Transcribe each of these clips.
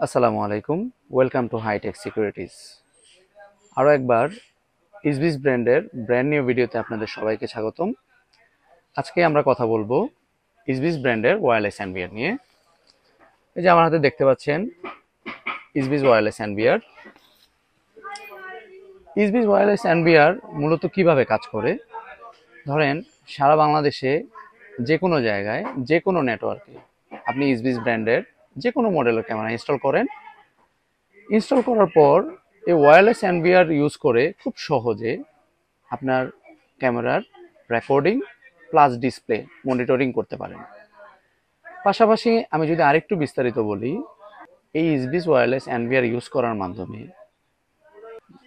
আসসালামু আলাইকুম, welcome to hi tech securities. আরও একবার ইসবিস ব্র্যান্ডের ব্র্যান্ড নিউ ভিডিওতে আপনাদের সবাইকে স্বাগতম। আজকে আমরা কথা বলবো ইসবিস ব্র্যান্ডের ওয়্যারলেস হ্যান্ডবিয়ার নিয়ে। এই যে আমার হাতে দেখতে পাচ্ছেন ইসবিস ওয়্যারলেস হ্যান্ডবিয়ার। ইসবিস ওয়্যারলেস হ্যান্ডবিয়ার মূলত কিভাবে কাজ করে, ধরেন সারা বাংলাদেশে যে কোনো জায়গায় যে কোনো নেটওয়ার্কে আপনি ইসবিস ব্র্যান্ডের যে কোনো মডেলের ক্যামেরা ইনস্টল করেন। ইনস্টল করার পর এই ওয়্যারলেস হ্যান্ডবিয়ার ইউজ করে খুব সহজে আপনার ক্যামেরার রেকর্ডিং প্লাস ডিসপ্লে মনিটরিং করতে পারেন। পাশাপাশি আমি যদি আরেকটু বিস্তারিত বলি, এই ইসবিস ওয়্যারলেস হ্যান্ডবিয়ার ইউজ করার মাধ্যমে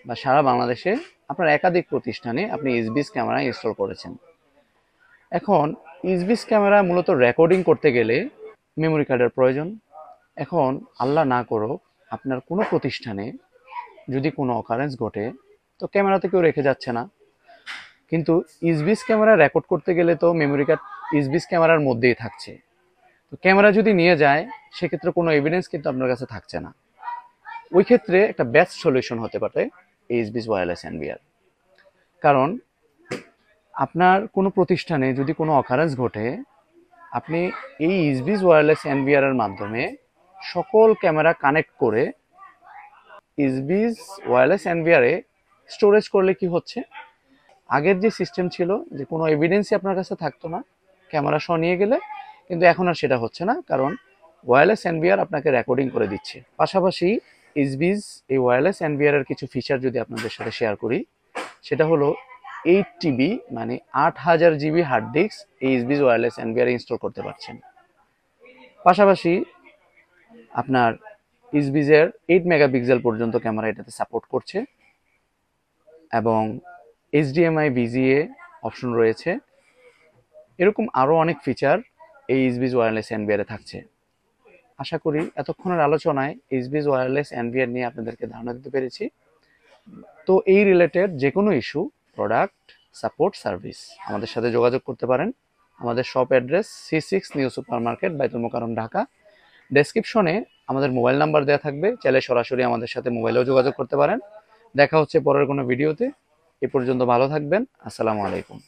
বা সারা বাংলাদেশে আপনার একাধিক প্রতিষ্ঠানে আপনি ইসবিস ক্যামেরা ইনস্টল করেছেন। এখন ইসবিস ক্যামেরা মূলত রেকর্ডিং করতে গেলে মেমোরি কার্ডের প্রয়োজন। এখন আল্লাহ না করুক আপনার কোনো প্রতিষ্ঠানে যদি কোনো অকারেন্স ঘটে, তো ক্যামেরাতে কেউ রেখে যাচ্ছে না, কিন্তু ইসবিস ক্যামেরা রেকর্ড করতে গেলে তো মেমোরি কার্ড ইসবিস ক্যামেরার মধ্যেই থাকছে। তো ক্যামেরা যদি নিয়ে যায় সেক্ষেত্রে কোনো এভিডেন্স কিন্তু আপনার কাছে থাকছে না। ওই ক্ষেত্রে একটা বেস্ট সলিউশন হতে পারে এই ইসবিস ওয়্যারলেস হ্যান্ডবিয়ার। কারণ আপনার কোনো প্রতিষ্ঠানে যদি কোনো অকারেন্স ঘটে, আপনি এই ইসবিস ওয়্যারলেস হ্যান্ডবিয়ারের মাধ্যমে সকল ক্যামেরা কানেক্ট করে ইসবিস ওয়্যারলেস হ্যান্ডবিয়ারে স্টোরেজ করলে কি হচ্ছে, আগের যে সিস্টেম ছিল যে কোনো এভিডেন্সই আপনার কাছে থাকতো না ক্যামেরা সহ নিয়ে গেলে, কিন্তু এখন আর সেটা হচ্ছে না, কারণ ওয়্যারলেস হ্যান্ডবিয়ার আপনাকে রেকর্ডিং করে দিচ্ছে। পাশাপাশি ইসবিস এই ওয়্যারলেস হ্যান্ডবিয়ারের কিছু ফিচার যদি আপনাদের সাথে শেয়ার করি, সেটা হলো 8 টিবি মানে 8000 জিবি হার্ড ডিস্ক এই ইসবিস ওয়্যারলেস হ্যান্ডবিয়ারে ইনস্টল করতে পারছেন। পাশাপাশি আপনার ইসবিসের 8 মেগাপিক্সেল পর্যন্ত ক্যামেরা এটাতে সাপোর্ট করছে এবং HDMI VGA অপশন রয়েছে। এরকম আরও অনেক ফিচার এই ইসবিস ওয়্যারলেস হ্যান্ডবিয়ারে থাকছে। আশা করি এতক্ষণের আলোচনায় ইসবিস ওয়্যারলেস হ্যান্ডবিয়ার নিয়ে আপনাদেরকে ধারণা দিতে পেরেছি। তো এই রিলেটেড যে কোনো ইস্যু, প্রোডাক্ট, সাপোর্ট, সার্ভিস আমাদের সাথে যোগাযোগ করতে পারেন। আমাদের shop address C6 new super market, বাইতুল মোকাররম, ঢাকা। ডেসক্রিপশনে আমাদের মোবাইল নাম্বার দেওয়া থাকবে, চাইলে সরাসরি আমাদের সাথে মোবাইলেও যোগাযোগ করতে পারেন। দেখা হচ্ছে পরের কোনো ভিডিওতে। এ পর্যন্ত ভালো থাকবেন। আসসালামু আলাইকুম।